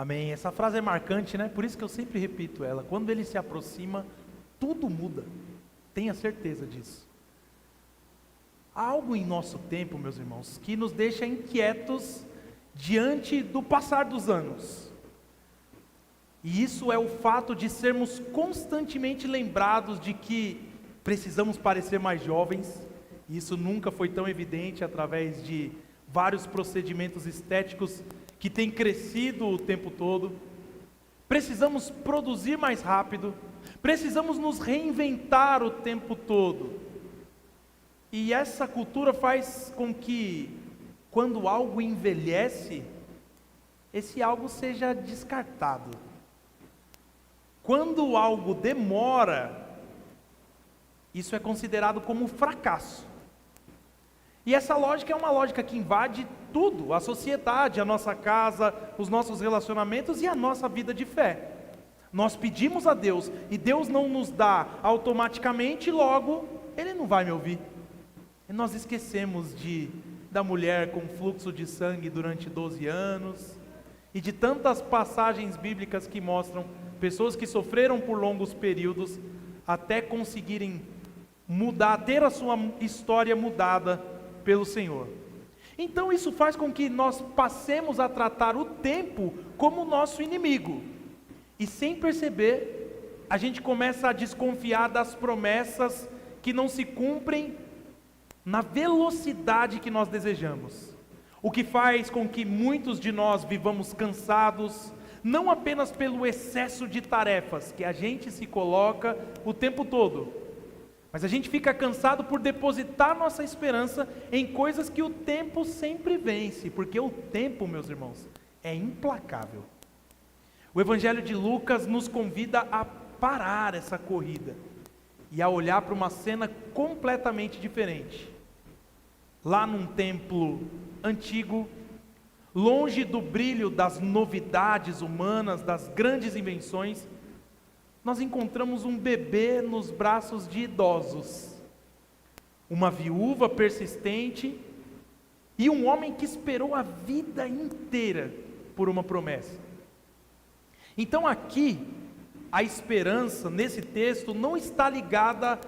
Amém. Essa frase é marcante, né? Por isso que eu sempre repito ela. Quando ele se aproxima, tudo muda. Tenha certeza disso. Há algo em nosso tempo, meus irmãos, que nos deixa inquietos diante do passar dos anos. E isso é o fato de sermos constantemente lembrados de que precisamos parecer mais jovens. E isso nunca foi tão evidente através de vários procedimentos estéticos que têm crescido o tempo todo. Precisamos produzir mais rápido. Precisamos nos reinventar o tempo todo. E essa cultura faz com que, quando algo envelhece, esse algo seja descartado. Quando algo demora, isso é considerado como fracasso. E essa lógica é uma lógica que invade tudo, a sociedade, a nossa casa, os nossos relacionamentos e a nossa vida de fé. Nós pedimos a Deus e Deus não nos dá automaticamente, logo Ele não vai me ouvir. E nós esquecemos da mulher com fluxo de sangue durante 12 anos e de tantas passagens bíblicas que mostram pessoas que sofreram por longos períodos até conseguirem mudar, ter a sua história mudada pelo Senhor. Então isso faz com que nós passemos a tratar o tempo como nosso inimigo. E sem perceber, a gente começa a desconfiar das promessas que não se cumprem na velocidade que nós desejamos. O que faz com que muitos de nós vivamos cansados, não apenas pelo excesso de tarefas que a gente se coloca o tempo todo, mas a gente fica cansado por depositar nossa esperança em coisas que o tempo sempre vence, porque o tempo, meus irmãos, é implacável. O Evangelho de Lucas nos convida a parar essa corrida e a olhar para uma cena completamente diferente. Lá num templo antigo, longe do brilho das novidades humanas, das grandes invenções, nós encontramos um bebê nos braços de idosos, uma viúva persistente e um homem que esperou a vida inteira por uma promessa. Então aqui, a esperança nesse texto não está ligada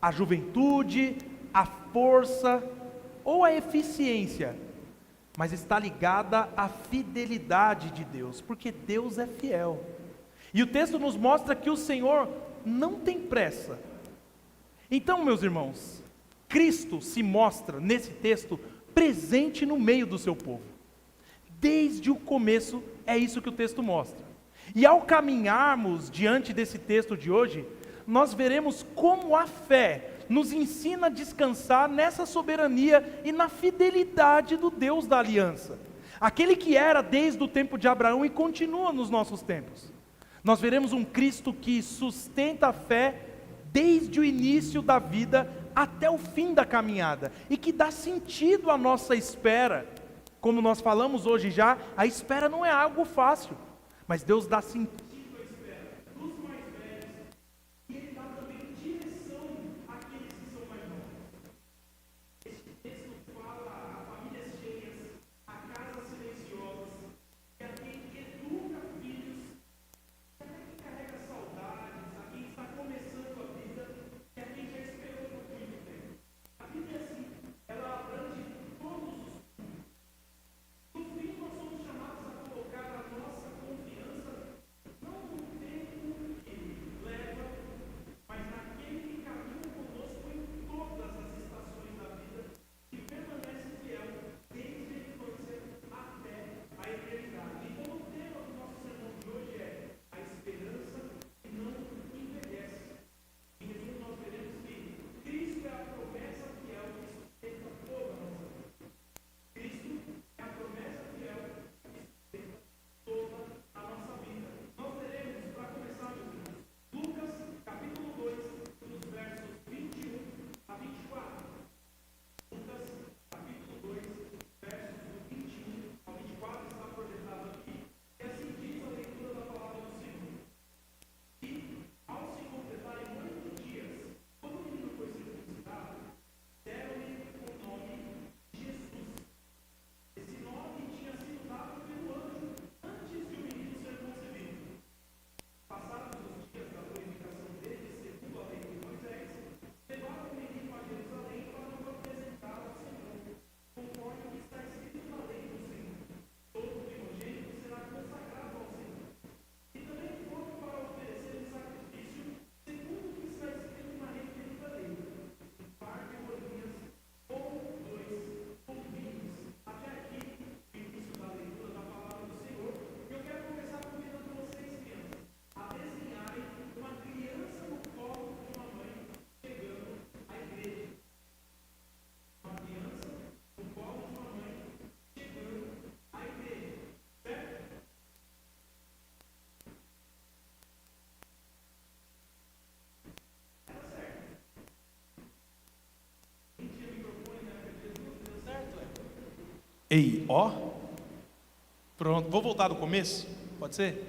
à juventude, à força ou à eficiência, mas está ligada à fidelidade de Deus, porque Deus é fiel. E o texto nos mostra que o Senhor não tem pressa. Então, meus irmãos, Cristo se mostra nesse texto presente no meio do seu povo. Desde o começo é isso que o texto mostra. E ao caminharmos diante desse texto de hoje, nós veremos como a fé nos ensina a descansar nessa soberania e na fidelidade do Deus da aliança. Aquele que era desde o tempo de Abraão e continua nos nossos tempos. Nós veremos um Cristo que sustenta a fé desde o início da vida até o fim da caminhada e que dá sentido à nossa espera. Como nós falamos hoje já, a espera não é algo fácil, mas Deus dá sentido à espera dos mais velhos e Ele dá também direção àqueles que são mais novos. Este texto fala a famílias cheias, a casas silenciosas, e a quem educa filhos, a quem carrega saudades, a quem está começando a vida e a quem já esperou por muito tempo. A Bíblia é assim, ela abrange todos os no fim, nós somos chamados a colocar a nossa confiança não Ei, ó. Pronto, vou voltar do começo? Pode ser?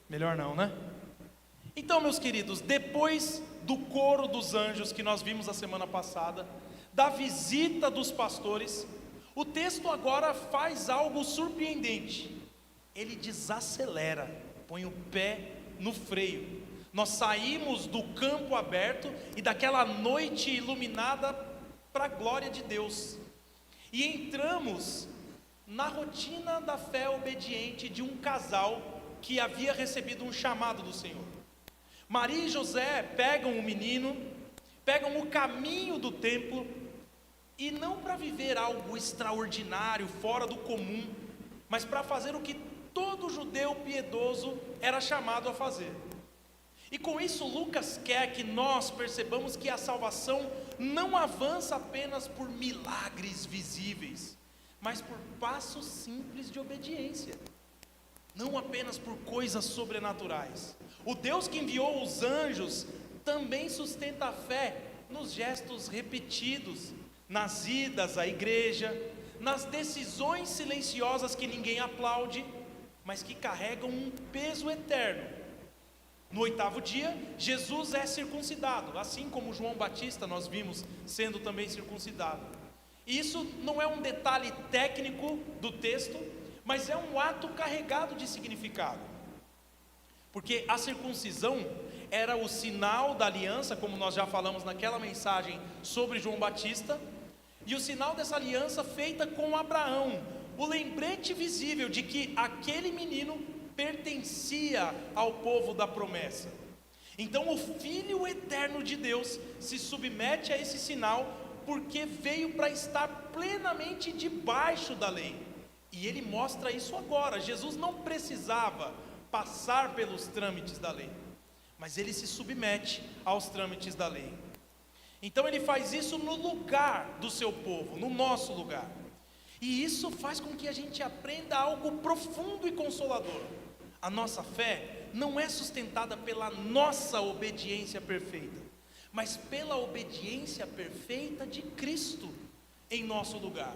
Melhor não, né? Então, meus queridos, depois do coro dos anjos que nós vimos a semana passada, da visita dos pastores, o texto agora faz algo surpreendente. Ele desacelera, põe o pé no freio. Nós saímos do campo aberto e daquela noite iluminada para a glória de Deus, e entramos na rotina da fé obediente de um casal que havia recebido um chamado do Senhor. Maria e José pegam o menino, pegam o caminho do templo, e não para viver algo extraordinário, fora do comum, mas para fazer o que todo judeu piedoso era chamado a fazer. E com isso Lucas quer que nós percebamos que a salvação não avança apenas por milagres visíveis, mas por passos simples de obediência, não apenas por coisas sobrenaturais. O Deus que enviou os anjos também sustenta a fé nos gestos repetidos, nas idas à igreja, nas decisões silenciosas que ninguém aplaude, mas que carregam um peso eterno. No 8º dia, Jesus é circuncidado, assim como João Batista nós vimos sendo também circuncidado. Isso não é um detalhe técnico do texto, mas é um ato carregado de significado. Porque a circuncisão era o sinal da aliança, como nós já falamos naquela mensagem sobre João Batista, e o sinal dessa aliança feita com Abraão, o lembrete visível de que aquele menino pertencia ao povo da promessa. Então o Filho eterno de Deus se submete a esse sinal, porque veio para estar plenamente debaixo da lei, e ele mostra isso agora. Jesus não precisava passar pelos trâmites da lei, mas ele se submete aos trâmites da lei. Então ele faz isso no lugar do seu povo, no nosso lugar, e isso faz com que a gente aprenda algo profundo e consolador. A nossa fé não é sustentada pela nossa obediência perfeita, mas pela obediência perfeita de Cristo em nosso lugar.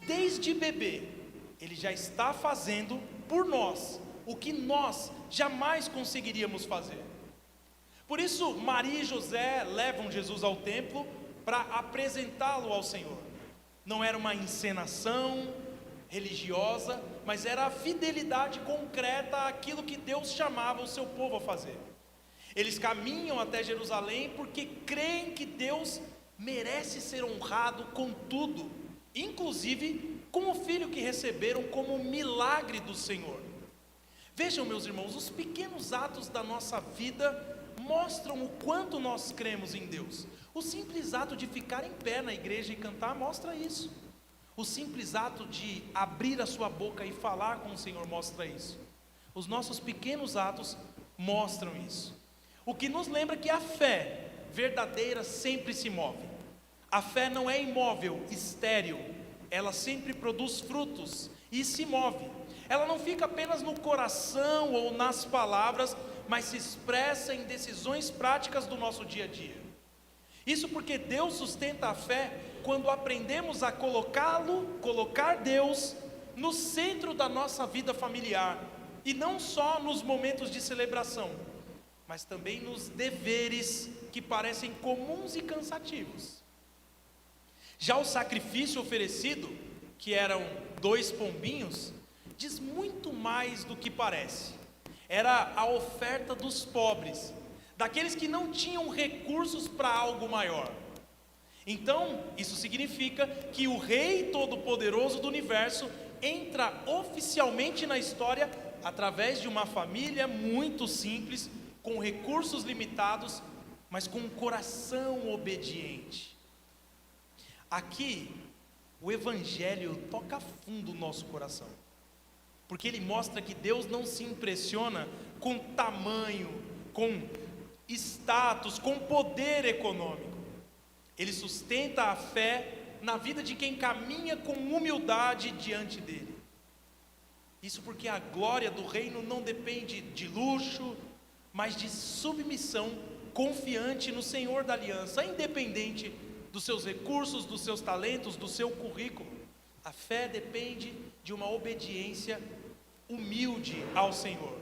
Desde bebê, Ele já está fazendo por nós o que nós jamais conseguiríamos fazer. Por isso, Maria e José levam Jesus ao templo para apresentá-lo ao Senhor. Não era uma encenação religiosa, mas era a fidelidade concreta àquilo que Deus chamava o seu povo a fazer. Eles caminham até Jerusalém porque creem que Deus merece ser honrado com tudo, inclusive com o filho que receberam como um milagre do Senhor. Vejam, meus irmãos, os pequenos atos da nossa vida mostram o quanto nós cremos em Deus. O simples ato de ficar em pé na igreja e cantar mostra isso. O simples ato de abrir a sua boca e falar com o Senhor mostra isso. Os nossos pequenos atos mostram isso. O que nos lembra que a fé verdadeira sempre se move. A fé não é imóvel, estéril. Ela sempre produz frutos e se move. Ela não fica apenas no coração ou nas palavras, mas se expressa em decisões práticas do nosso dia a dia. Isso porque Deus sustenta a fé quando aprendemos a colocar Deus no centro da nossa vida familiar, e não só nos momentos de celebração, mas também nos deveres que parecem comuns e cansativos. Já o sacrifício oferecido, que eram 2 pombinhos, diz muito mais do que parece. Era a oferta dos pobres, daqueles que não tinham recursos para algo maior. Então, isso significa que o Rei Todo-Poderoso do Universo entra oficialmente na história através de uma família muito simples, com recursos limitados, mas com um coração obediente. Aqui, o Evangelho toca fundo o nosso coração, porque ele mostra que Deus não se impressiona com tamanho, com status, com poder econômico. Ele sustenta a fé na vida de quem caminha com humildade diante dele. Isso porque a glória do reino não depende de luxo, mas de submissão confiante no Senhor da aliança, independente dos seus recursos, dos seus talentos, do seu currículo. A fé depende de uma obediência humilde ao Senhor.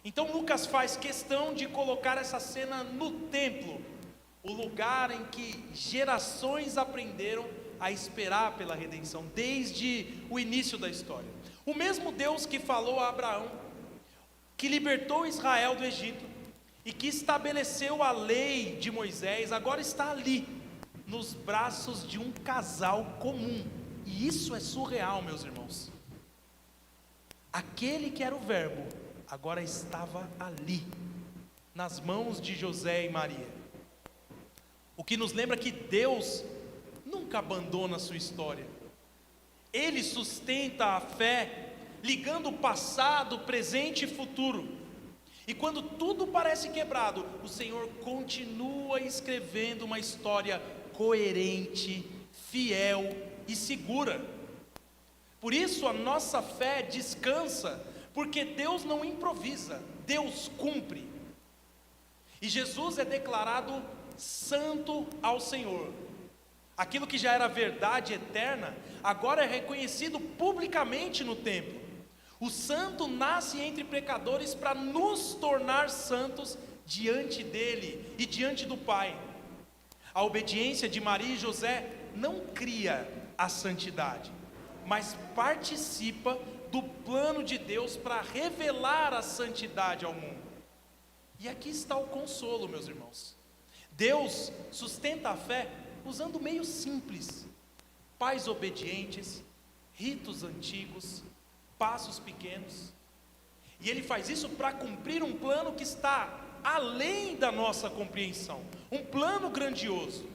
Então Lucas faz questão de colocar essa cena no templo, o lugar em que gerações aprenderam a esperar pela redenção, desde o início da história. O mesmo Deus que falou a Abraão, que libertou Israel do Egito e que estabeleceu a lei de Moisés, agora está ali, nos braços de um casal comum. E isso é surreal, meus irmãos. Aquele que era o Verbo, agora estava ali, nas mãos de José e Maria. O que nos lembra que Deus nunca abandona a sua história. Ele sustenta a fé, ligando o passado, presente e futuro. E quando tudo parece quebrado, o Senhor continua escrevendo uma história coerente, fiel e segura. Por isso a nossa fé descansa, porque Deus não improvisa, Deus cumpre. E Jesus é declarado santo ao Senhor. Aquilo que já era verdade eterna, agora é reconhecido publicamente no templo. O santo nasce entre pecadores para nos tornar santos diante dele e diante do Pai. A obediência de Maria e José não cria a santidade, mas participa do plano de Deus para revelar a santidade ao mundo. E aqui está o consolo, meus irmãos. Deus sustenta a fé usando meios simples, pais obedientes, ritos antigos, passos pequenos. E Ele faz isso para cumprir um plano que está além da nossa compreensão, um plano grandioso.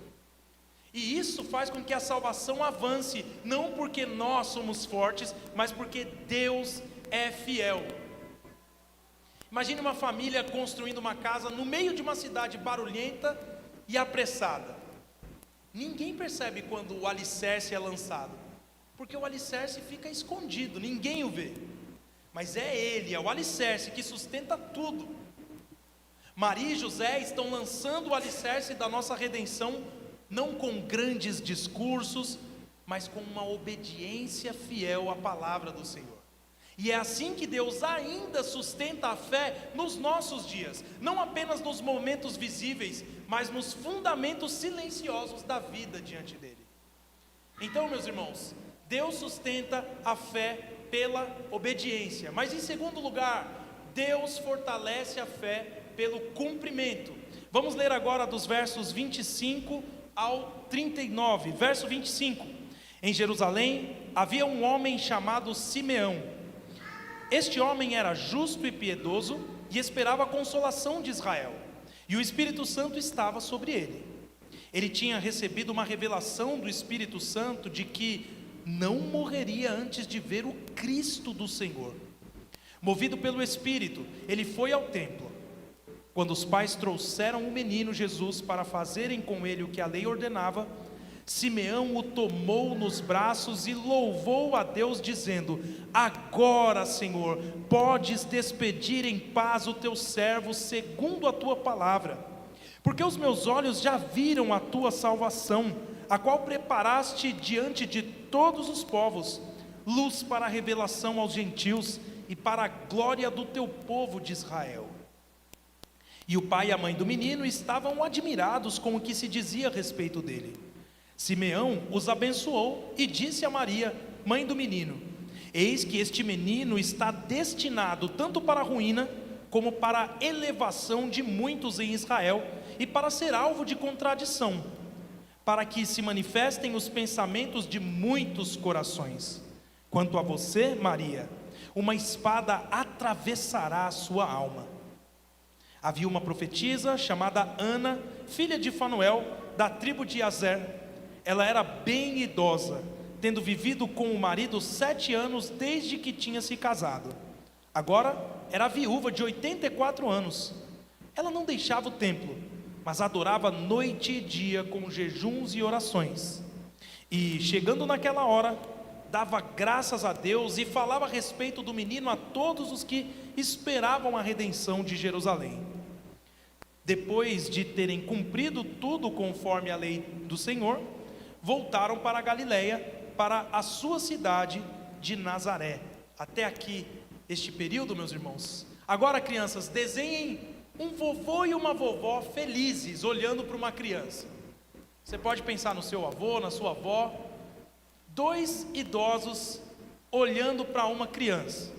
E isso faz com que a salvação avance, não porque nós somos fortes, mas porque Deus é fiel. Imagine uma família construindo uma casa no meio de uma cidade barulhenta e apressada. Ninguém percebe quando o alicerce é lançado, porque o alicerce fica escondido, ninguém o vê. Mas é Ele, é o alicerce que sustenta tudo. Maria e José estão lançando o alicerce da nossa redenção, não com grandes discursos, mas com uma obediência fiel à palavra do Senhor. E é assim que Deus ainda sustenta a fé nos nossos dias, não apenas nos momentos visíveis, mas nos fundamentos silenciosos da vida diante dele. Então, meus irmãos, Deus sustenta a fé pela obediência, mas em segundo lugar, Deus fortalece a fé pelo cumprimento. Vamos ler agora dos versos 25 ao 39, verso 25. Em Jerusalém havia um homem chamado Simeão. Este homem era justo e piedoso e esperava a consolação de Israel, e o Espírito Santo estava sobre ele. Ele tinha recebido uma revelação do Espírito Santo de que não morreria antes de ver o Cristo do Senhor. Movido pelo Espírito, ele foi ao templo. Quando os pais trouxeram o menino Jesus para fazerem com ele o que a lei ordenava, Simeão o tomou nos braços e louvou a Deus, dizendo: agora, Senhor, podes despedir em paz o teu servo segundo a tua palavra, porque os meus olhos já viram a tua salvação, a qual preparaste diante de todos os povos, luz para a revelação aos gentios e para a glória do teu povo de Israel. E o pai e a mãe do menino estavam admirados com o que se dizia a respeito dele. Simeão os abençoou e disse a Maria, mãe do menino: eis que este menino está destinado tanto para a ruína, como para a elevação de muitos em Israel, e para ser alvo de contradição, para que se manifestem os pensamentos de muitos corações. Quanto a você, Maria, uma espada atravessará a sua alma. Havia uma profetisa chamada Ana, filha de Fanuel, da tribo de Aser. Ela era bem idosa, tendo vivido com o marido 7 anos desde que tinha se casado. Agora era viúva de 84 anos. Ela não deixava o templo, mas adorava noite e dia com jejuns e orações. E chegando naquela hora, dava graças a Deus e falava a respeito do menino a todos os que esperavam a redenção de Jerusalém. Depois de terem cumprido tudo conforme a lei do Senhor, voltaram para a Galileia, para a sua cidade de Nazaré. Até aqui, este período, meus irmãos. Agora, crianças, desenhem um vovô e uma vovó felizes, olhando para uma criança. Você pode pensar no seu avô, na sua avó, dois idosos olhando para uma criança.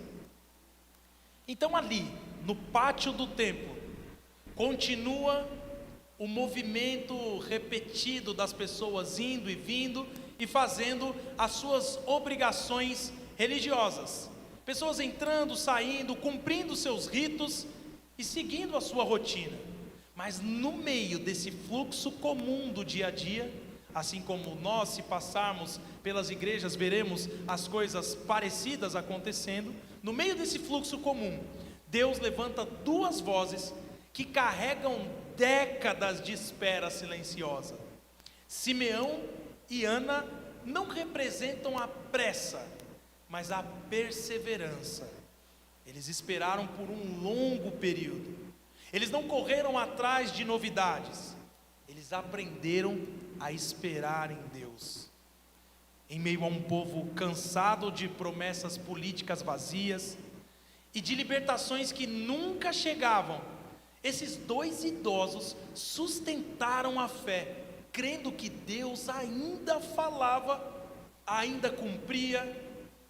Então ali, no pátio do templo, continua o movimento repetido das pessoas indo e vindo e fazendo as suas obrigações religiosas. Pessoas entrando, saindo, cumprindo seus ritos e seguindo a sua rotina. Mas no meio desse fluxo comum do dia a dia, assim como nós, se passarmos pelas igrejas, veremos as coisas parecidas acontecendo, no meio desse fluxo comum, Deus levanta duas vozes que carregam décadas de espera silenciosa. Simeão e Ana não representam a pressa, mas a perseverança. Eles esperaram por um longo período. Eles não correram atrás de novidades. Eles aprenderam a esperar em Deus. Em meio a um povo cansado de promessas políticas vazias e de libertações que nunca chegavam, esses dois idosos sustentaram a fé, crendo que Deus ainda falava, ainda cumpria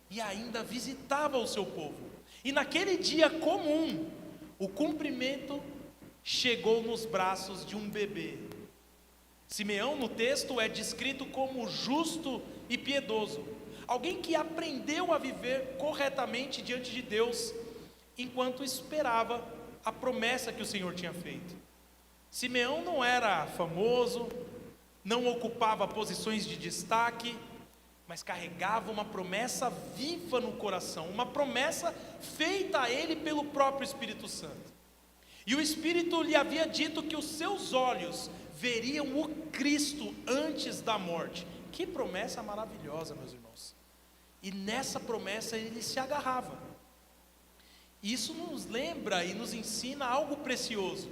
e ainda visitava o seu povo. E naquele dia comum, o cumprimento chegou nos braços de um bebê. Simeão, no texto, é descrito como justo e piedoso, alguém que aprendeu a viver corretamente diante de Deus, enquanto esperava a promessa que o Senhor tinha feito. Simeão não era famoso, não ocupava posições de destaque, mas carregava uma promessa viva no coração, uma promessa feita a ele pelo próprio Espírito Santo. E o Espírito lhe havia dito que os seus olhos veriam o Cristo antes da morte. Que promessa maravilhosa, meus irmãos. E nessa promessa ele se agarrava. Isso nos lembra e nos ensina algo precioso.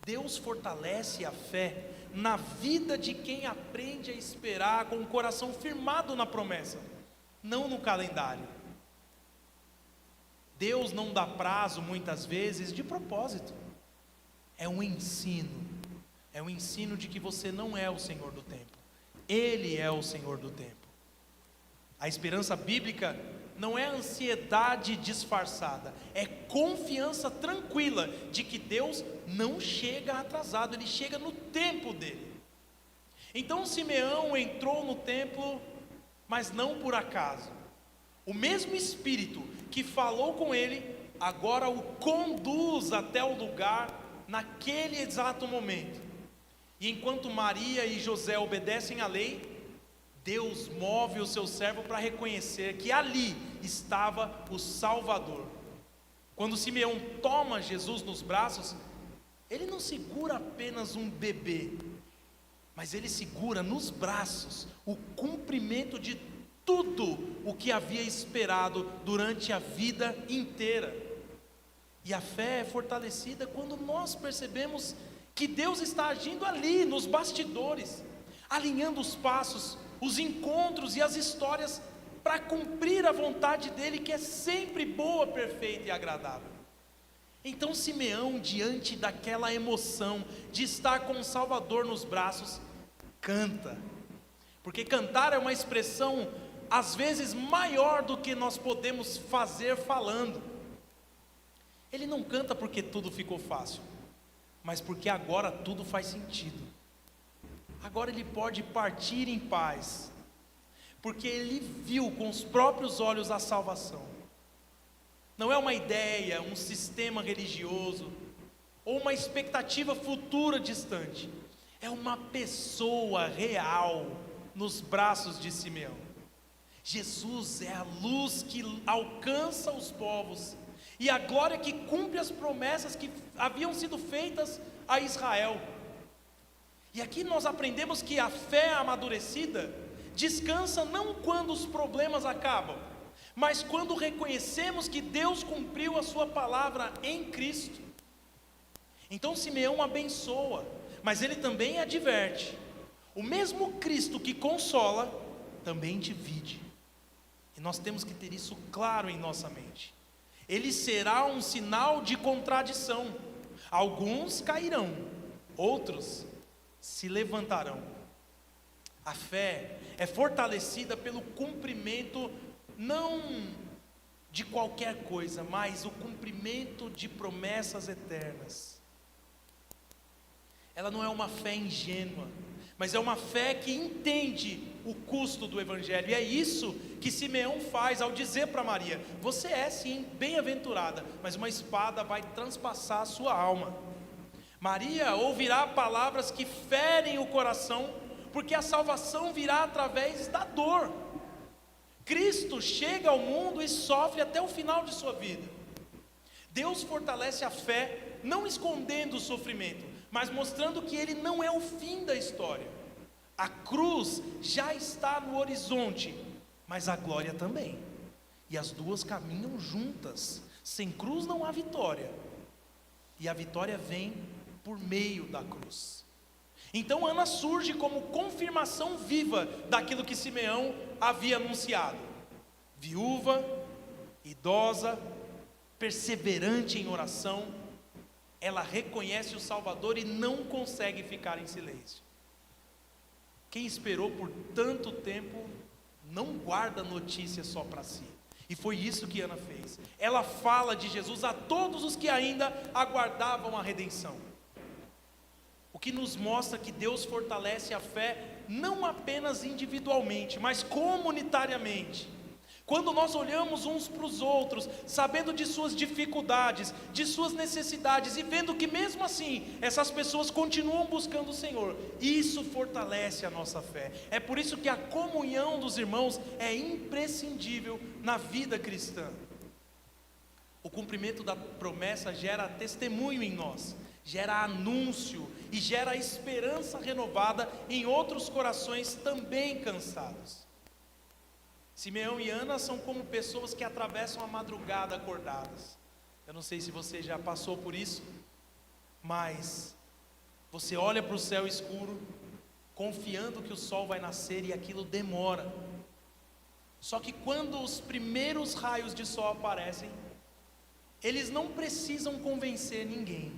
Deus fortalece a fé na vida de quem aprende a esperar com o coração firmado na promessa, não no calendário. Deus não dá prazo muitas vezes de propósito. É um ensino de que você não é o Senhor do tempo. Ele é o Senhor do tempo. A esperança bíblica não é ansiedade disfarçada, é confiança tranquila de que Deus não chega atrasado, Ele chega no tempo dele. Então Simeão entrou no templo, mas não por acaso. O mesmo Espírito que falou com ele, agora o conduz até o lugar naquele exato momento. E enquanto Maria e José obedecem à lei, Deus move o seu servo para reconhecer que ali estava o Salvador. Quando Simeão toma Jesus nos braços, ele não segura apenas um bebê, mas ele segura nos braços o cumprimento de tudo o que havia esperado durante a vida inteira. E a fé é fortalecida quando nós percebemos que Deus está agindo ali, nos bastidores, alinhando os passos, os encontros e as histórias para cumprir a vontade dele, que é sempre boa, perfeita e agradável. Então Simeão, diante daquela emoção de estar com o Salvador nos braços, canta, porque cantar é uma expressão às vezes maior do que nós podemos fazer falando. Ele não canta porque tudo ficou fácil, mas porque agora tudo faz sentido. Agora ele pode partir em paz, porque ele viu com os próprios olhos a salvação. Não é uma ideia, um sistema religioso, ou uma expectativa futura distante. É uma pessoa real nos braços de Simeão. Jesus é a luz que alcança os povos, e a glória que cumpre as promessas que haviam sido feitas a Israel. E aqui nós aprendemos que a fé amadurecida descansa não quando os problemas acabam, mas quando reconhecemos que Deus cumpriu a sua palavra em Cristo. Então Simeão abençoa, mas ele também adverte. O mesmo Cristo que consola também divide. E nós temos que ter isso claro em nossa mente. Ele será um sinal de contradição. Alguns cairão, outros se levantarão. A fé é fortalecida pelo cumprimento, não de qualquer coisa, mas o cumprimento de promessas eternas. Ela não é uma fé ingênua, mas é uma fé que entende o custo do Evangelho. E é isso que Simeão faz ao dizer para Maria: você é sim bem-aventurada, mas uma espada vai transpassar a sua alma. Maria ouvirá palavras que ferem o coração, porque a salvação virá através da dor. Cristo chega ao mundo e sofre até o final de sua vida. Deus fortalece a fé, não escondendo o sofrimento, mas mostrando que ele não é o fim da história. A cruz já está no horizonte, mas a glória também. E as duas caminham juntas. Sem cruz não há vitória. E a vitória vem por meio da cruz. Então Ana surge como confirmação viva daquilo que Simeão havia anunciado. Viúva, idosa, perseverante em oração, ela reconhece o Salvador e não consegue ficar em silêncio. Quem esperou por tanto tempo não guarda notícia só para si. E foi isso que Ana fez. Ela fala de Jesus a todos os que ainda aguardavam a redenção. O que nos mostra que Deus fortalece a fé não apenas individualmente, mas comunitariamente. Quando nós olhamos uns para os outros, sabendo de suas dificuldades, de suas necessidades, e vendo que mesmo assim, essas pessoas continuam buscando o Senhor, isso fortalece a nossa fé. É por isso que a comunhão dos irmãos é imprescindível na vida cristã. O cumprimento da promessa gera testemunho em nós, gera anúncio e gera esperança renovada em outros corações também cansados. Simeão e Ana são como pessoas que atravessam a madrugada acordadas. Eu não sei se você já passou por isso, mas você olha para o céu escuro, confiando que o sol vai nascer, e aquilo demora. Só que quando os primeiros raios de sol aparecem, eles não precisam convencer ninguém.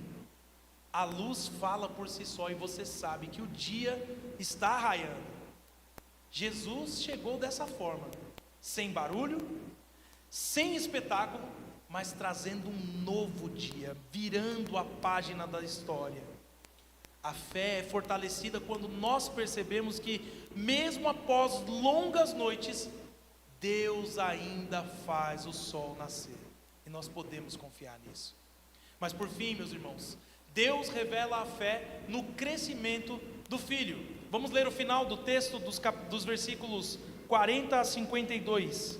A luz fala por si só e você sabe que o dia está raiando. Jesus chegou dessa forma, sem barulho, sem espetáculo, mas trazendo um novo dia, virando a página da história. A fé é fortalecida quando nós percebemos que, mesmo após longas noites, Deus ainda faz o sol nascer, e nós podemos confiar nisso. Mas por fim, meus irmãos, Deus revela a fé no crescimento do filho. Vamos ler o final do texto dos versículos 40 a 52.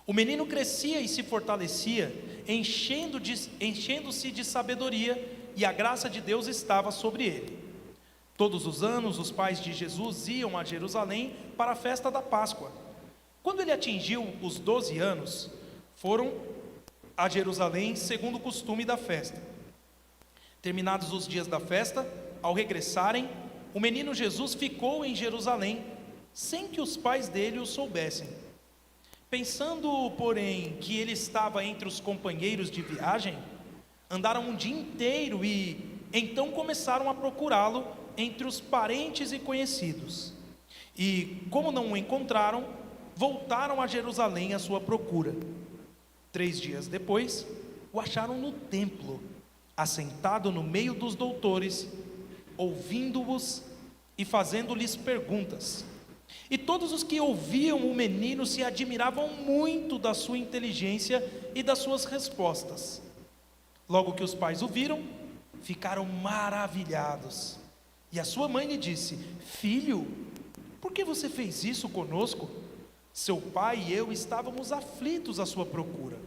O menino crescia e se fortalecia, enchendo-se de sabedoria, e a graça de Deus estava sobre ele. Todos os anos os pais de Jesus iam a Jerusalém para a festa da Páscoa. Quando ele atingiu os 12 anos, foram a Jerusalém segundo o costume da festa. Terminados os dias da festa, ao regressarem, o menino Jesus ficou em Jerusalém, sem que os pais dele o soubessem. Pensando, porém, que ele estava entre os companheiros de viagem, andaram um dia inteiro e então começaram a procurá-lo entre os parentes e conhecidos. E, como não o encontraram, voltaram a Jerusalém à sua procura. 3 dias depois, o acharam no templo, assentado no meio dos doutores, ouvindo-os e fazendo-lhes perguntas. E todos os que ouviam o menino se admiravam muito da sua inteligência e das suas respostas. Logo que os pais o viram, ficaram maravilhados. E a sua mãe lhe disse: Filho, por que você fez isso conosco? Seu pai e eu estávamos aflitos à sua procura.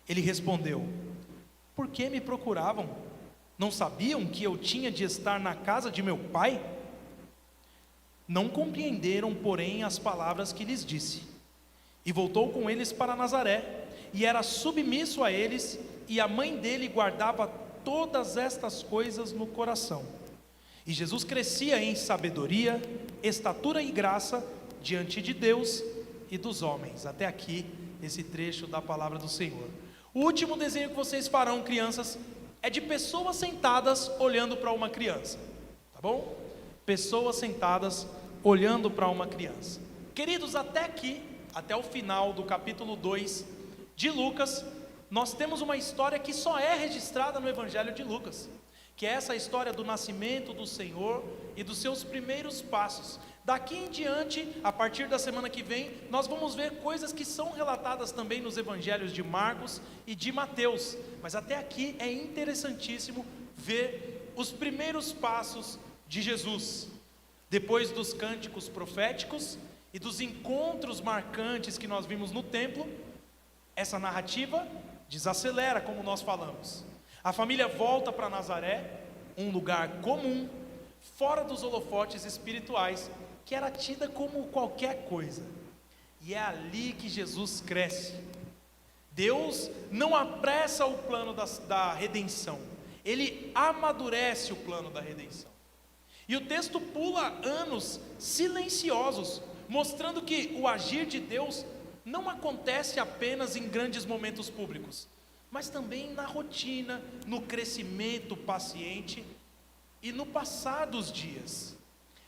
Ele respondeu: Por que me procuravam? Não sabiam que eu tinha de estar na casa de meu pai? Não compreenderam, porém, as palavras que lhes disse. E voltou com eles para Nazaré, e era submisso a eles, e a mãe dele guardava todas estas coisas no coração. E Jesus crescia em sabedoria, estatura e graça diante de Deus e dos homens. Até aqui, esse trecho da palavra do Senhor. O último desenho que vocês farão, crianças, é de pessoas sentadas olhando para uma criança. Tá bom? Pessoas sentadas olhando para uma criança. Queridos, até aqui, até o final do capítulo 2 de Lucas, nós temos uma história que só é registrada no Evangelho de Lucas, que é essa história do nascimento do Senhor e dos seus primeiros passos. Daqui em diante, a partir da semana que vem, nós vamos ver coisas que são relatadas também nos Evangelhos de Marcos e de Mateus, mas até aqui é interessantíssimo ver os primeiros passos de Jesus, depois dos cânticos proféticos e dos encontros marcantes que nós vimos no templo. Essa narrativa desacelera, como nós falamos. A família volta para Nazaré, um lugar comum, fora dos holofotes espirituais, que era tida como qualquer coisa. E é ali que Jesus cresce. Deus não apressa o plano da redenção, Ele amadurece o plano da redenção. E o texto pula anos silenciosos, mostrando que o agir de Deus não acontece apenas em grandes momentos públicos, mas também na rotina, no crescimento paciente e no passar dos dias.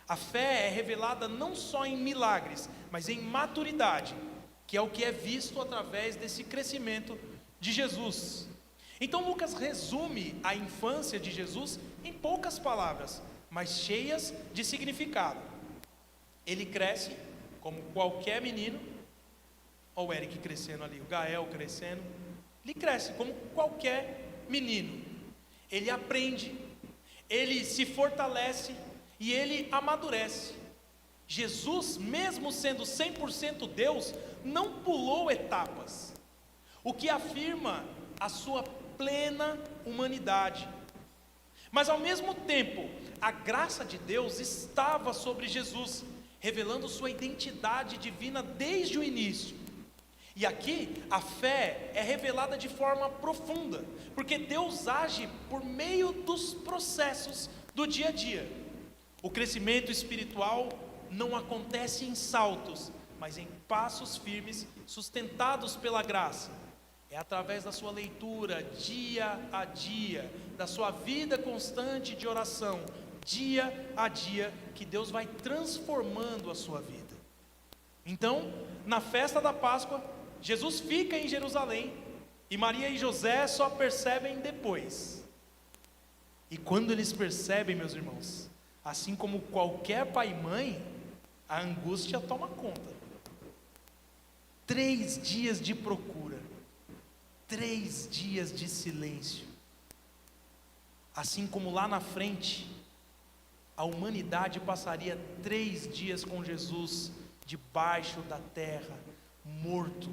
A fé é revelada não só em milagres, mas em maturidade, que é o que é visto através desse crescimento de Jesus. Então Lucas resume a infância de Jesus em poucas palavras, mas cheias de significado. Ele cresce como qualquer menino. Olha o Eric crescendo ali, o Gael crescendo. Ele cresce como qualquer menino. Ele aprende, ele se fortalece e ele amadurece. Jesus, mesmo sendo 100% Deus, não pulou etapas, o que afirma a sua plena humanidade. Mas ao mesmo tempo, a graça de Deus estava sobre Jesus, revelando sua identidade divina desde o início. E aqui a fé é revelada de forma profunda, porque Deus age por meio dos processos do dia a dia. O crescimento espiritual não acontece em saltos, mas em passos firmes, sustentados pela graça. É através da sua leitura dia a dia, da sua vida constante de oração, dia a dia, que Deus vai transformando a sua vida. Então, na festa da Páscoa, Jesus fica em Jerusalém, e Maria e José só percebem depois. E quando eles percebem, meus irmãos, assim como qualquer pai e mãe, a angústia toma conta. 3 dias de procura, 3 dias de silêncio. Assim como lá na frente, a humanidade passaria 3 dias com Jesus debaixo da terra, morto,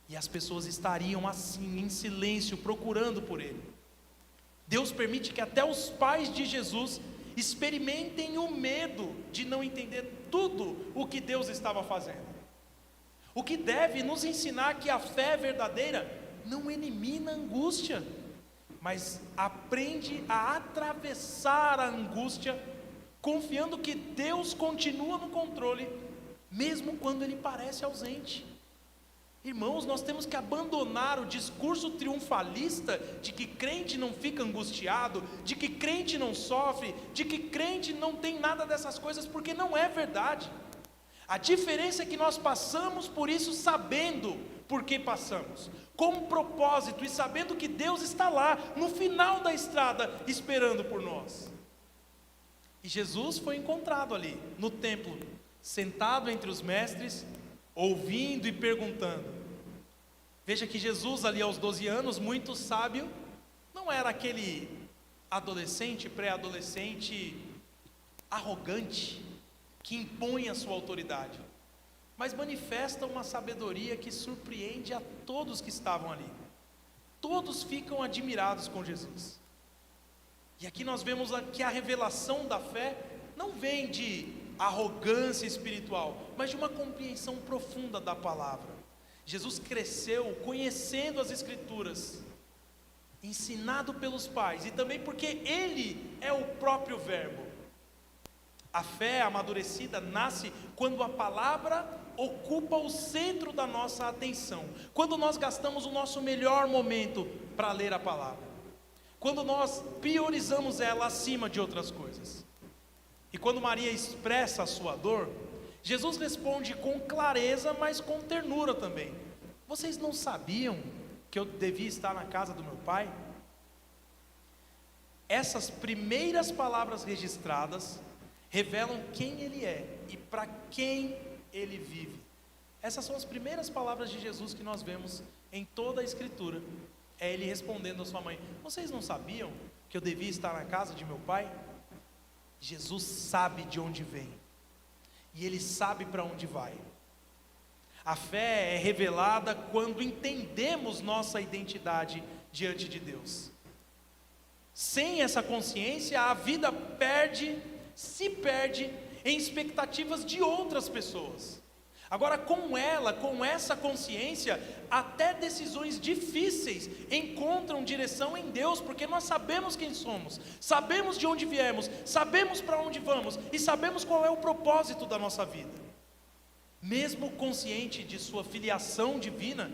e as pessoas estariam assim, em silêncio, procurando por Ele. Deus permite que até os pais de Jesus experimentem o medo de não entender tudo o que Deus estava fazendo. O que deve nos ensinar que a fé verdadeira não elimina a angústia, mas aprende a atravessar a angústia, confiando que Deus continua no controle, mesmo quando Ele parece ausente. Irmãos, nós temos que abandonar o discurso triunfalista de que crente não fica angustiado, de que crente não sofre, de que crente não tem nada dessas coisas, porque não é verdade. A diferença é que nós passamos por isso sabendo por que passamos, com propósito e sabendo que Deus está lá, no final da estrada, esperando por nós. E Jesus foi encontrado ali, no templo, sentado entre os mestres, ouvindo e perguntando. Veja que Jesus ali aos 12 anos, muito sábio, não era aquele adolescente, pré-adolescente, arrogante, que impõe a sua autoridade, mas manifesta uma sabedoria que surpreende a todos que estavam ali. Todos ficam admirados com Jesus. E aqui nós vemos que a revelação da fé não vem de arrogância espiritual, mas de uma compreensão profunda da palavra. Jesus cresceu conhecendo as Escrituras, ensinado pelos pais, e também porque Ele é o próprio Verbo. A fé amadurecida nasce quando a palavra ocupa o centro da nossa atenção, quando nós gastamos o nosso melhor momento para ler a palavra, quando nós priorizamos ela acima de outras coisas. E quando Maria expressa a sua dor, Jesus responde com clareza, mas com ternura também: vocês não sabiam que eu devia estar na casa do meu pai? Essas primeiras palavras registradas revelam quem Ele é e para quem Ele vive. Essas são as primeiras palavras de Jesus que nós vemos em toda a Escritura. É Ele respondendo à sua mãe: vocês não sabiam que eu devia estar na casa de meu pai? Jesus sabe de onde vem e Ele sabe para onde vai. A fé é revelada quando entendemos nossa identidade diante de Deus. Sem essa consciência, a vida se perde em expectativas de outras pessoas. Agora, com essa consciência, até decisões difíceis encontram direção em Deus, porque nós sabemos quem somos, sabemos de onde viemos, sabemos para onde vamos e sabemos qual é o propósito da nossa vida. Mesmo consciente de sua filiação divina,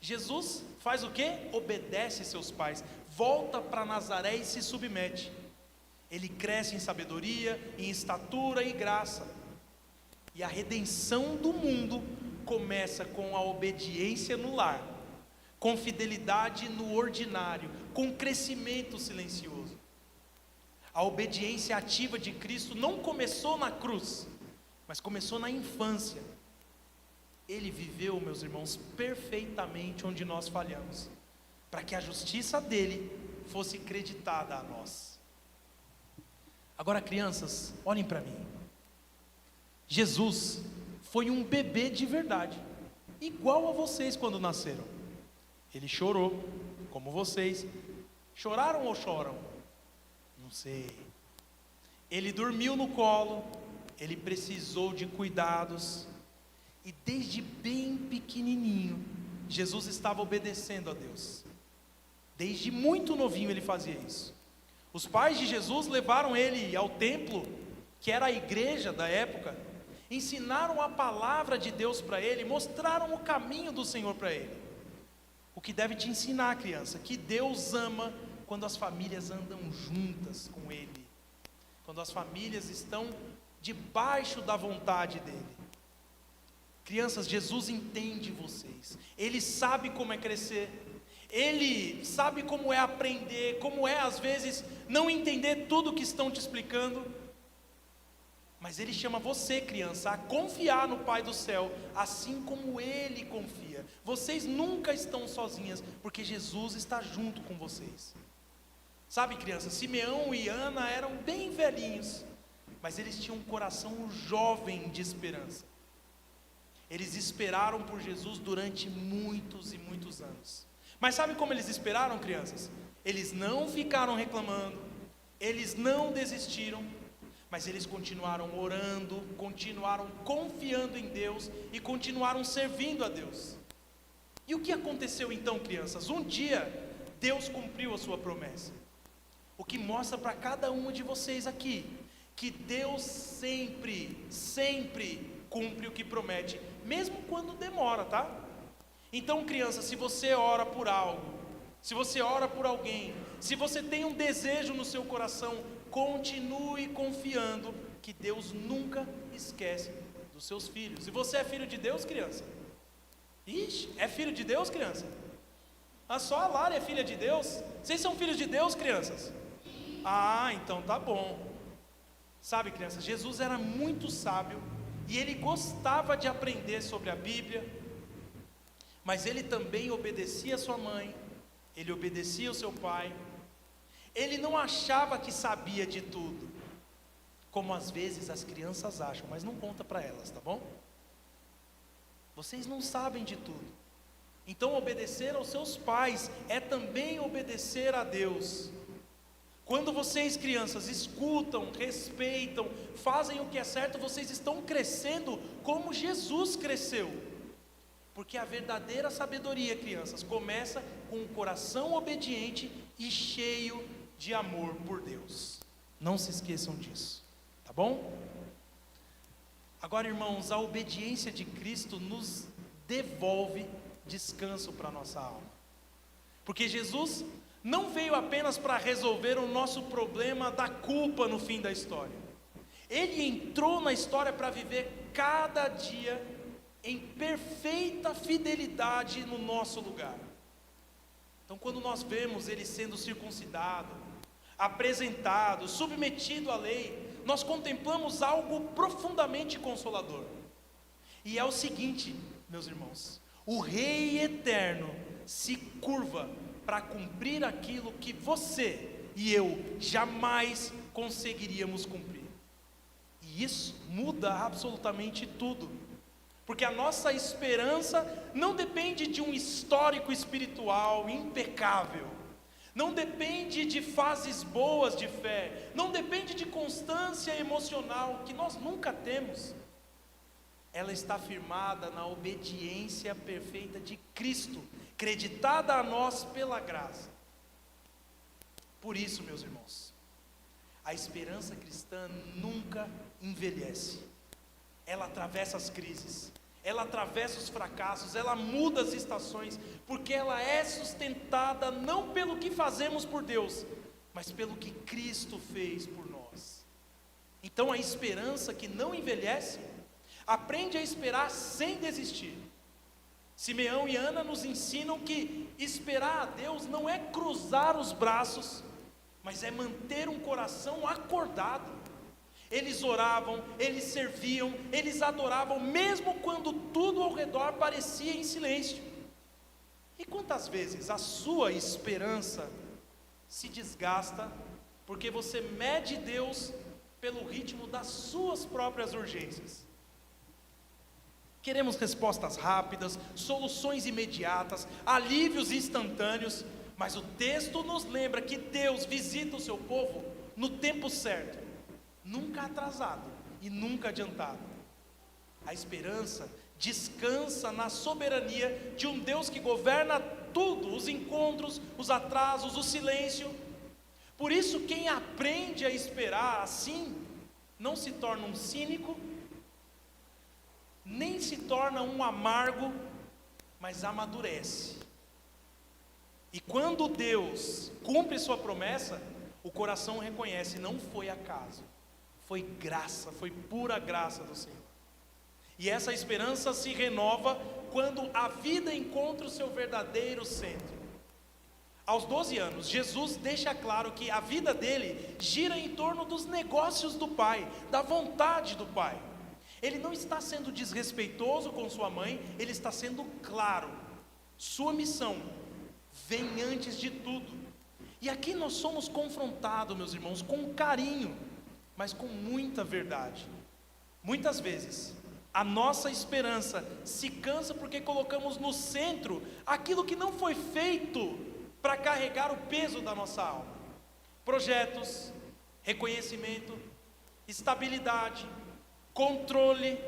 Jesus faz o quê? Obedece seus pais, volta para Nazaré e se submete. Ele cresce em sabedoria, em estatura e graça. E a redenção do mundo começa com a obediência no lar, com fidelidade no ordinário, com crescimento silencioso. A obediência ativa de Cristo não começou na cruz, mas começou na infância. Ele viveu, meus irmãos, perfeitamente onde nós falhamos, para que a justiça dele fosse creditada a nós. Agora, crianças, olhem para mim. Jesus foi um bebê de verdade, igual a vocês quando nasceram. Ele chorou, como vocês. Choraram ou choram? Não sei. Ele dormiu no colo, ele precisou de cuidados, e desde bem pequenininho, Jesus estava obedecendo a Deus. Desde muito novinho ele fazia isso. Os pais de Jesus levaram ele ao templo, que era a igreja da época, ensinaram a palavra de Deus para ele, mostraram o caminho do Senhor para ele. O que deve te ensinar, criança, que Deus ama quando as famílias andam juntas com Ele, quando as famílias estão debaixo da vontade dEle. Crianças, Jesus entende vocês, Ele sabe como é crescer, Ele sabe como é aprender, como é às vezes não entender tudo que estão te explicando, mas Ele chama você, criança, a confiar no Pai do céu, assim como Ele confia. Vocês nunca estão sozinhas, porque Jesus está junto com vocês. Sabe, criança, Simeão e Ana eram bem velhinhos, mas eles tinham um coração jovem de esperança. Eles esperaram por Jesus durante muitos e muitos anos. Mas sabe como eles esperaram, crianças? Eles não ficaram reclamando, eles não desistiram, mas eles continuaram orando, continuaram confiando em Deus e continuaram servindo a Deus. E o que aconteceu então, crianças? Um dia, Deus cumpriu a sua promessa. O que mostra para cada uma de vocês aqui, que Deus sempre cumpre o que promete, mesmo quando demora, tá? Então, criança, se você ora por algo, se você ora por alguém, se você tem um desejo no seu coração, continue confiando que Deus nunca esquece dos seus filhos. E você é filho de Deus, criança? Ixi, é filho de Deus, criança? Só a Lara é filha de Deus? Vocês são filhos de Deus, crianças? Ah, então tá bom. Sabe, crianças, Jesus era muito sábio e ele gostava de aprender sobre a Bíblia, mas ele também obedecia a sua mãe, ele obedecia ao seu pai. Ele não achava que sabia de tudo, como às vezes as crianças acham, mas não conta para elas, tá bom? Vocês não sabem de tudo. Então obedecer aos seus pais é também obedecer a Deus. Quando vocês, crianças, escutam, respeitam, fazem o que é certo, vocês estão crescendo como Jesus cresceu. Porque a verdadeira sabedoria, crianças, começa com um coração obediente e cheio de amor por Deus. Não se esqueçam disso, tá bom? Agora, irmãos, a obediência de Cristo nos devolve descanso para a nossa alma. Porque Jesus não veio apenas para resolver o nosso problema da culpa no fim da história. Ele entrou na história para viver cada dia em perfeita fidelidade no nosso lugar. Então, quando nós vemos Ele sendo circuncidado, apresentado, submetido à lei, nós contemplamos algo profundamente consolador. E é o seguinte, meus irmãos: o Rei eterno se curva para cumprir aquilo que você e eu jamais conseguiríamos cumprir. E isso muda absolutamente tudo, porque a nossa esperança não depende de um histórico espiritual impecável, não depende de fases boas de fé, não depende de constância emocional, que nós nunca temos. Ela está firmada na obediência perfeita de Cristo, creditada a nós pela graça. Por isso, meus irmãos, a esperança cristã nunca envelhece. Ela atravessa as crises, ela atravessa os fracassos, ela muda as estações, porque ela é sustentada não pelo que fazemos por Deus, mas pelo que Cristo fez por nós. Então a esperança que não envelhece, aprende a esperar sem desistir. Simeão e Ana nos ensinam que esperar a Deus não é cruzar os braços, mas é manter um coração acordado. Eles oravam, eles serviam, eles adoravam, mesmo quando tudo ao redor parecia em silêncio. E quantas vezes a sua esperança se desgasta, porque você mede Deus pelo ritmo das suas próprias urgências? Queremos respostas rápidas, soluções imediatas, alívios instantâneos, mas o texto nos lembra que Deus visita o seu povo no tempo certo, nunca atrasado e nunca adiantado. A esperança descansa na soberania de um Deus que governa tudo, os encontros, os atrasos, o silêncio. Por isso, quem aprende a esperar assim, não se torna um cínico, nem se torna um amargo, mas amadurece. E quando Deus cumpre sua promessa, o coração reconhece: não foi acaso, foi graça, foi pura graça do Senhor. E essa esperança se renova quando a vida encontra o seu verdadeiro centro. Aos 12 anos, Jesus deixa claro que a vida dele gira em torno dos negócios do Pai, da vontade do Pai. Ele não está sendo desrespeitoso com sua mãe, ele está sendo claro. Sua missão vem antes de tudo. E aqui nós somos confrontados, meus irmãos, com carinho, mas com muita verdade. Muitas vezes, a nossa esperança se cansa porque colocamos no centro aquilo que não foi feito para carregar o peso da nossa alma. Projetos, reconhecimento, estabilidade, controle.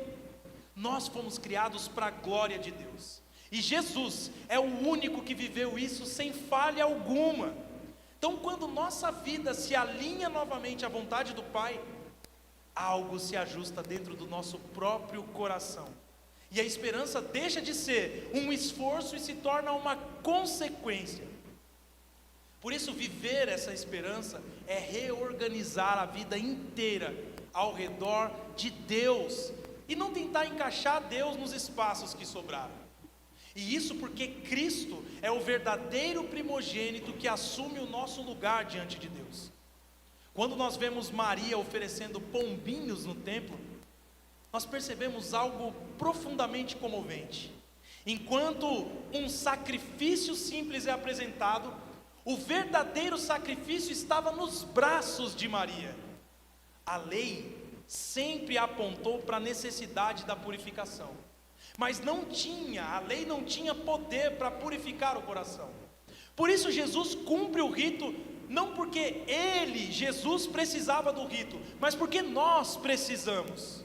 Nós fomos criados para a glória de Deus, e Jesus é o único que viveu isso sem falha alguma. Então, quando nossa vida se alinha novamente à vontade do Pai, algo se ajusta dentro do nosso próprio coração, e a esperança deixa de ser um esforço e se torna uma consequência. Por isso, viver essa esperança é reorganizar a vida inteira ao redor de Deus, e não tentar encaixar Deus nos espaços que sobraram. E isso porque Cristo é o verdadeiro primogênito que assume o nosso lugar diante de Deus. Quando nós vemos Maria oferecendo pombinhos no templo, nós percebemos algo profundamente comovente. Enquanto um sacrifício simples é apresentado, o verdadeiro sacrifício estava nos braços de Maria. A lei sempre apontou para a necessidade da purificação, mas a lei não tinha poder para purificar o coração. Por isso Jesus cumpre o rito, não porque Jesus precisava do rito, mas porque nós precisamos.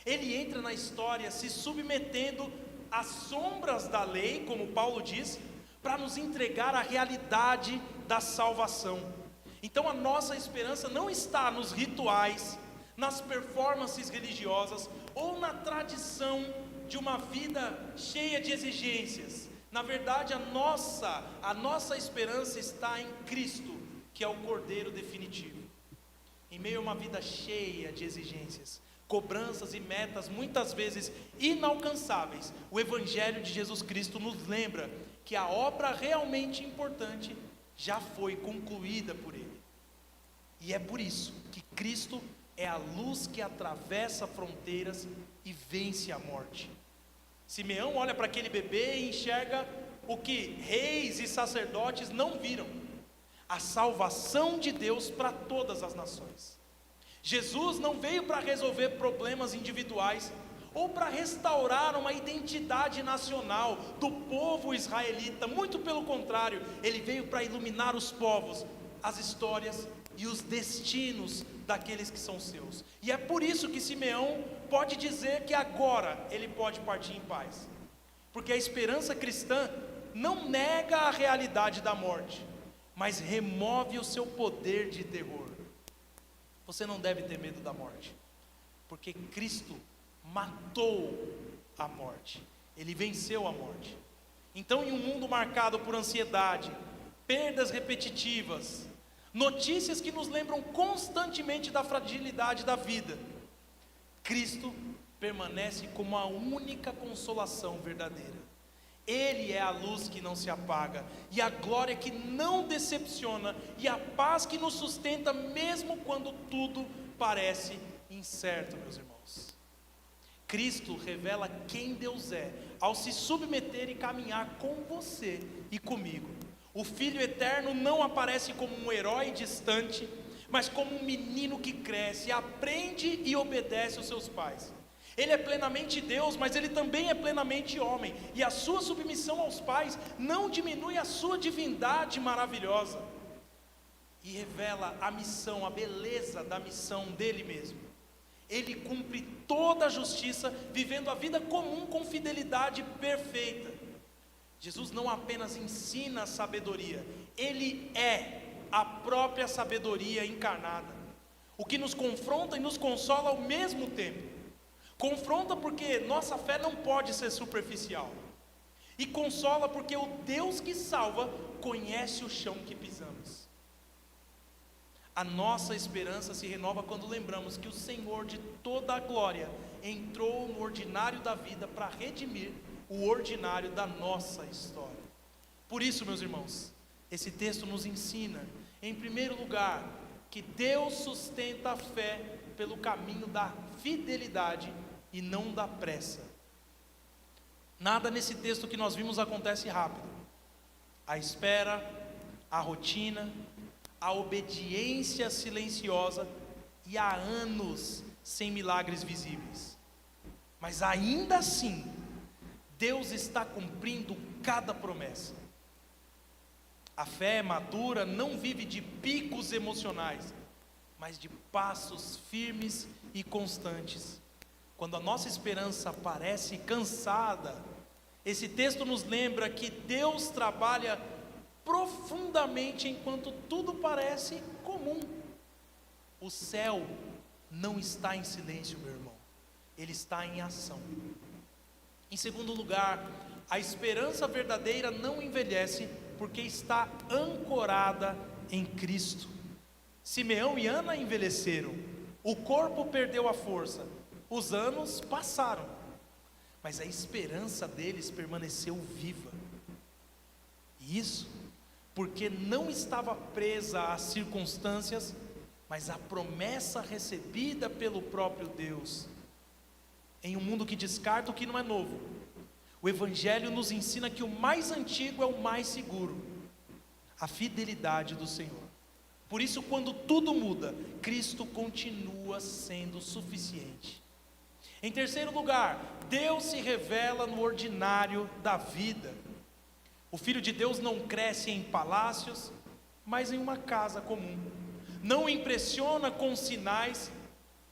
Ele entra na história se submetendo às sombras da lei, como Paulo diz, para nos entregar a realidade da salvação. Então a nossa esperança não está nos rituais, nas performances religiosas ou na tradição de uma vida cheia de exigências. Na verdade, a nossa esperança está em Cristo, que é o Cordeiro definitivo. Em meio a uma vida cheia de exigências, cobranças e metas muitas vezes inalcançáveis, o Evangelho de Jesus Cristo nos lembra que a obra realmente importante já foi concluída por Ele. E é por isso que Cristo é a luz que atravessa fronteiras e vence a morte. Simeão olha para aquele bebê e enxerga o que reis e sacerdotes não viram: a salvação de Deus para todas as nações. Jesus não veio para resolver problemas individuais ou para restaurar uma identidade nacional do povo israelita. Muito pelo contrário, ele veio para iluminar os povos, as histórias e os destinos daqueles que são seus. E é por isso que Simeão pode dizer que agora ele pode partir em paz, porque a esperança cristã não nega a realidade da morte, mas remove o seu poder de terror. Você não deve ter medo da morte, porque Cristo matou a morte, Ele venceu a morte. Então, em um mundo marcado por ansiedade, perdas repetitivas, notícias que nos lembram constantemente da fragilidade da vida, Cristo permanece como a única consolação verdadeira. Ele é a luz que não se apaga, e a glória que não decepciona, e a paz que nos sustenta mesmo quando tudo parece incerto, meus irmãos. Cristo revela quem Deus é, ao se submeter e caminhar com você e comigo. O Filho Eterno não aparece como um herói distante, mas como um menino que cresce, aprende e obedece aos seus pais. Ele é plenamente Deus, mas ele também é plenamente homem, e a sua submissão aos pais não diminui a sua divindade maravilhosa, e revela a missão, a beleza da missão dele mesmo. Ele cumpre toda a justiça, vivendo a vida comum com fidelidade perfeita. Jesus não apenas ensina a sabedoria, ele é a própria sabedoria encarnada, o que nos confronta e nos consola ao mesmo tempo. Confronta porque nossa fé não pode ser superficial, e consola porque o Deus que salva conhece o chão que pisamos. A nossa esperança se renova quando lembramos que o Senhor de toda a glória entrou no ordinário da vida para redimir o ordinário da nossa história. Por isso, meus irmãos, esse texto nos ensina, em primeiro lugar, que Deus sustenta a fé pelo caminho da fidelidade e não da pressa. Nada nesse texto que nós vimos acontece rápido. A espera, a rotina, a obediência silenciosa, e há anos sem milagres visíveis. Mas ainda assim, Deus está cumprindo cada promessa. A fé madura não vive de picos emocionais, mas de passos firmes e constantes. Quando a nossa esperança parece cansada, esse texto nos lembra que Deus trabalha profundamente enquanto tudo parece comum. O céu não está em silêncio, meu irmão, ele está em ação. Em segundo lugar, a esperança verdadeira não envelhece porque está ancorada em Cristo. Simeão e Ana envelheceram, o corpo perdeu a força, os anos passaram, mas a esperança deles permaneceu viva. E isso porque não estava presa às circunstâncias, mas à promessa recebida pelo próprio Deus. Em um mundo que descarta o que não é novo, o Evangelho nos ensina que o mais antigo é o mais seguro, a fidelidade do Senhor. Por isso, quando tudo muda, Cristo continua sendo suficiente. Em terceiro lugar, Deus se revela no ordinário da vida. O Filho de Deus não cresce em palácios, mas em uma casa comum. Não impressiona com sinais,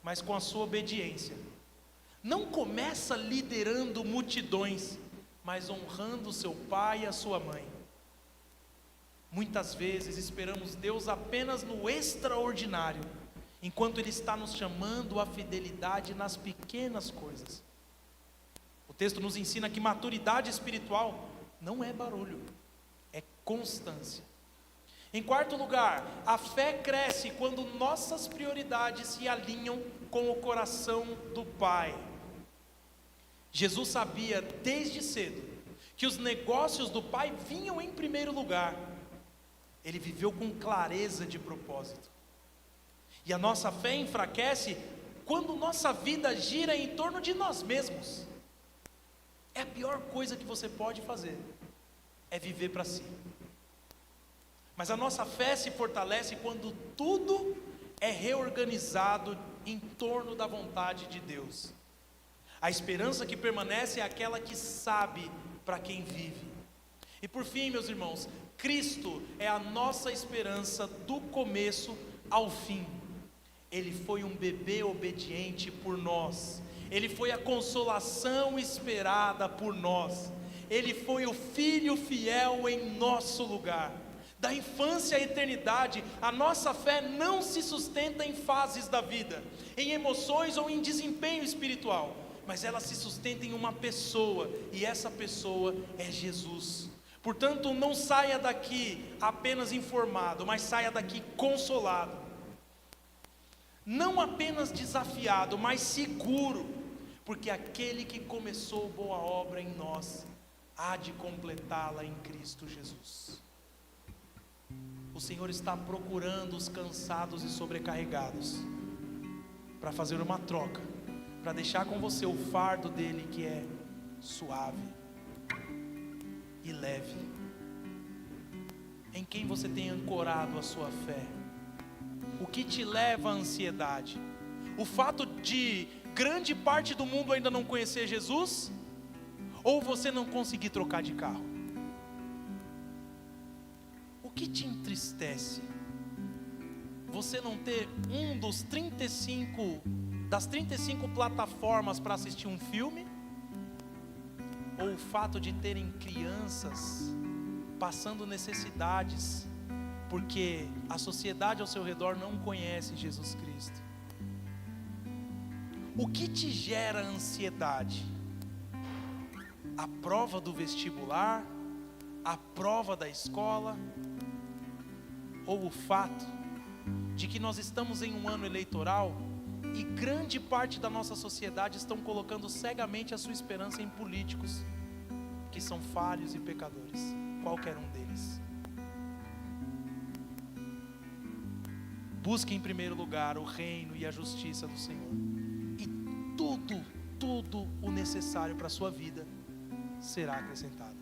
mas com a sua obediência. Não começa liderando multidões, mas honrando seu pai e a sua mãe. Muitas vezes esperamos Deus apenas no extraordinário, enquanto Ele está nos chamando à fidelidade nas pequenas coisas. O texto nos ensina que maturidade espiritual não é barulho, é constância. Em quarto lugar, a fé cresce quando nossas prioridades se alinham com o coração do Pai. Jesus sabia desde cedo que os negócios do Pai vinham em primeiro lugar. Ele viveu com clareza de propósito. E a nossa fé enfraquece quando nossa vida gira em torno de nós mesmos. É a pior coisa que você pode fazer, é viver para si. Mas a nossa fé se fortalece quando tudo é reorganizado em torno da vontade de Deus. A esperança que permanece é aquela que sabe para quem vive. E por fim, meus irmãos, Cristo é a nossa esperança do começo ao fim. Ele foi um bebê obediente por nós. Ele foi a consolação esperada por nós. Ele foi o filho fiel em nosso lugar. Da infância à eternidade, a nossa fé não se sustenta em fases da vida, em emoções ou em desempenho espiritual, mas ela se sustenta em uma pessoa, e essa pessoa é Jesus. Portanto, não saia daqui apenas informado, mas saia daqui consolado. Não apenas desafiado, mas seguro, porque aquele que começou boa obra em nós, há de completá-la em Cristo Jesus. O Senhor está procurando os cansados e sobrecarregados, para fazer uma troca, para deixar com você o fardo dele que é suave e leve. Em quem você tem ancorado a sua fé? O que te leva à ansiedade? O fato de grande parte do mundo ainda não conhecer Jesus? Ou você não conseguir trocar de carro? O que te entristece? Você não ter um dos 35 plataformas para assistir um filme? Ou o fato de terem crianças passando necessidades, porque a sociedade ao seu redor não conhece Jesus Cristo? O que te gera ansiedade? A prova do vestibular? A prova da escola? Ou o fato de que nós estamos em um ano eleitoral e grande parte da nossa sociedade estão colocando cegamente a sua esperança em políticos que são falhos e pecadores, qualquer um deles? Busque em primeiro lugar o reino e a justiça do Senhor, e tudo o necessário para a sua vida será acrescentado.